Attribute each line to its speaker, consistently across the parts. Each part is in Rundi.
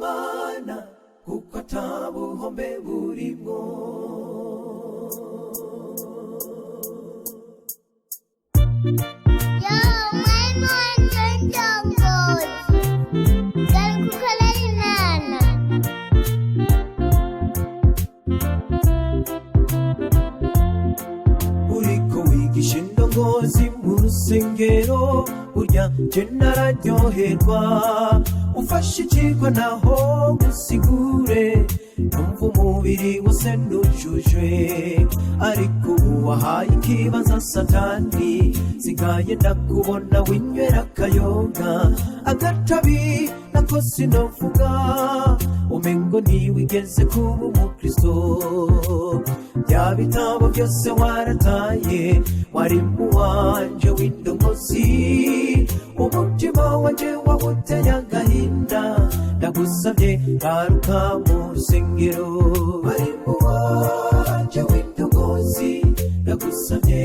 Speaker 1: Imana kuko atabuhombe burimwo. Uriko wigisha indongozi mu rusengero burya je nararyoherwa, ufashe ikigwa naho gusigure numva umubiri wose nujujwe, ariko ubu wahaye ikibanza satani, sigaye ndakubona winywera akayoga, agatabi nako sinovuga, umengo ntiwigeze kuba umukristo, bya bitabo byose warataye, wari mu wanje w'indongozi, umutima wanje wawuteye agahinda, ndagusabye garuka mu rusengero. Wari mu wanje w'indongozi, ndagusabye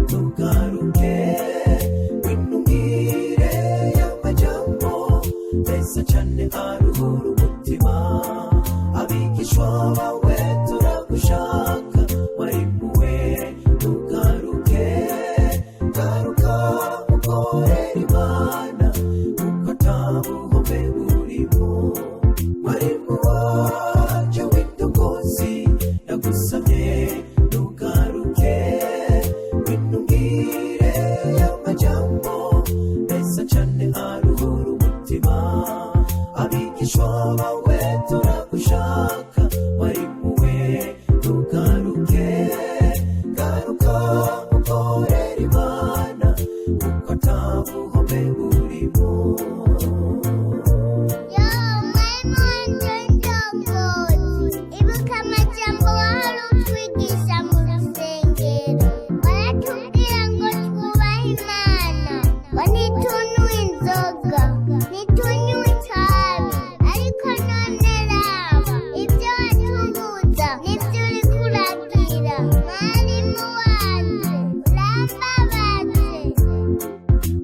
Speaker 1: ntugaruke, winumire y'amajambo meza cyane aruhura umutima, abigishwa bawe turagushaka, wari muwe ntugaruke, garuka ukorera Imana kuko atabuhombe burimo. Wari mu wanje w'indongozi, ndagusabye ntugaruke, winumire y'amajambo meza cyane aruhura umutima, abigishwa bawe turagushaka, wari muwe ntugaruke, garuka ukorera Imana kuko atabuhombe burimo.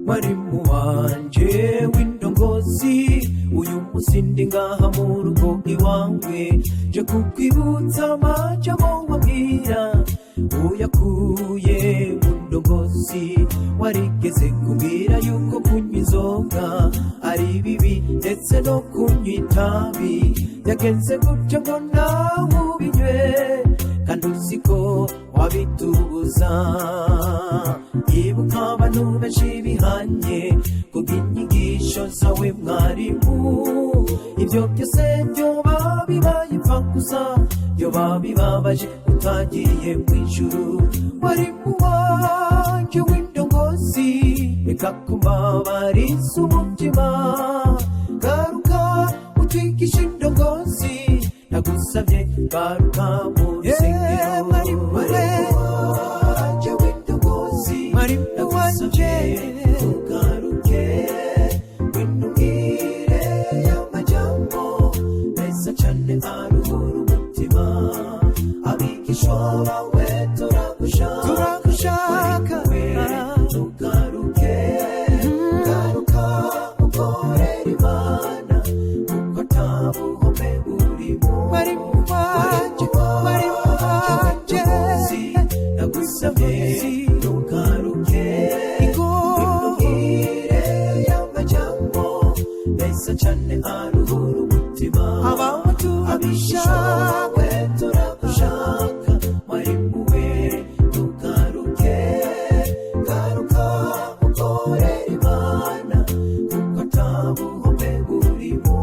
Speaker 1: Wari mu wanje w'indongozi, uyu munsi ndi ngaha mu rugo iwawe, je kukwibutsa amajambo wambwira uyakuye mu ndongozi, warigeze kumbwira yuko kunywa inzoga ari bibi ndetse no kunywa itabi, yagenze gutyo ngo nawe ubinywe, kandi uziko wabitubuza, yibuka abantu benshi bihanye kubw'inyigisho zawe mwarimu, ibyo byose byoba bibaye impfa gusa, byoba bibabaje utagiye mu ijuru. Wari mu wanje w'indongozi, reka kumbabariza umutima, garuka utwigishe indongozi, ndagusabye garuka mu rusengero. Wari mu wanje w'indongozi, ndagusabye ntugaruke, winumire y'amajambo meza cyane aruhura umutima, abigishwa bawe turagushaka, ntugaruke, garuka ukorera Imana kuko atabuhombe burimo. Wari mu wanje ndagusabye ntugaruke, winumire y'amajambo meza cyane aruhura umutima, abigishwa bawe turagushaka, wari muwe ntugaruke, garuka ukorera Imana kuko atabuhombe burimo.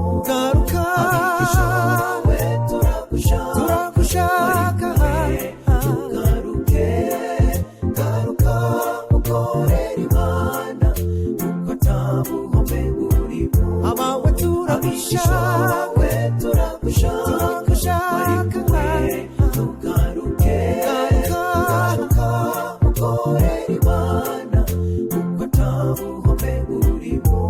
Speaker 1: Abigishwa bawe turagushaka, wari muwe ntugaruke, garuka ukorera Imana kuko atabuhombe burimo. Abigishwa bawe turagushaka, wari muwe ntugaruke, garuka ukorera Imana kuko atabuhombe burimo.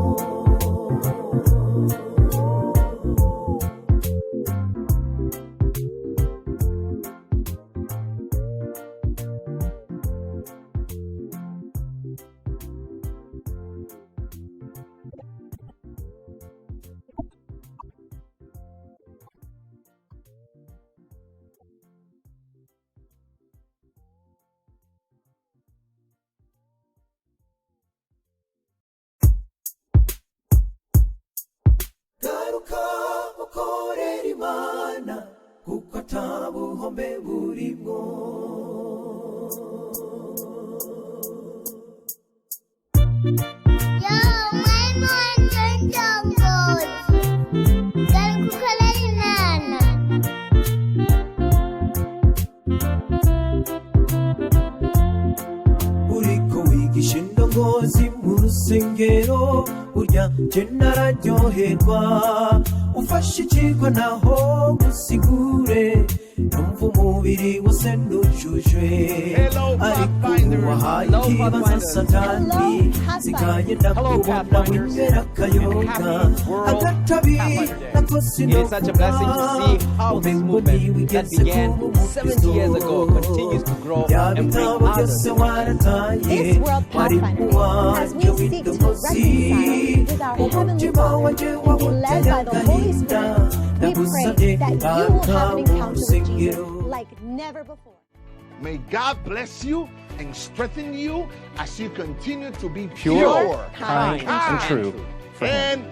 Speaker 1: kuko atabuhombe burimwo.
Speaker 2: Yo, my jungle. Galing ko kalainan.
Speaker 1: uriko wigisha indongozi mu rusengero burya je nararyoherwa ufashe ikigwa naho gusigure numva umubiri wose ndujujwe ariko wahaye ikibanza satani zikaye ndakubona w'imbere akayoga agatabi nako
Speaker 3: It is such a blessing to see how this movement that began 70 years ago continues to grow and bring others.
Speaker 4: This World Pathfinder, as we seek to reconcile with our Heavenly Father and be led by the Holy Spirit, we pray that you will have an encounter with Jesus like never before.
Speaker 5: May God bless you and strengthen you as you continue to be
Speaker 6: Pure,
Speaker 5: pure,
Speaker 6: kind, and true for Him.
Speaker 5: and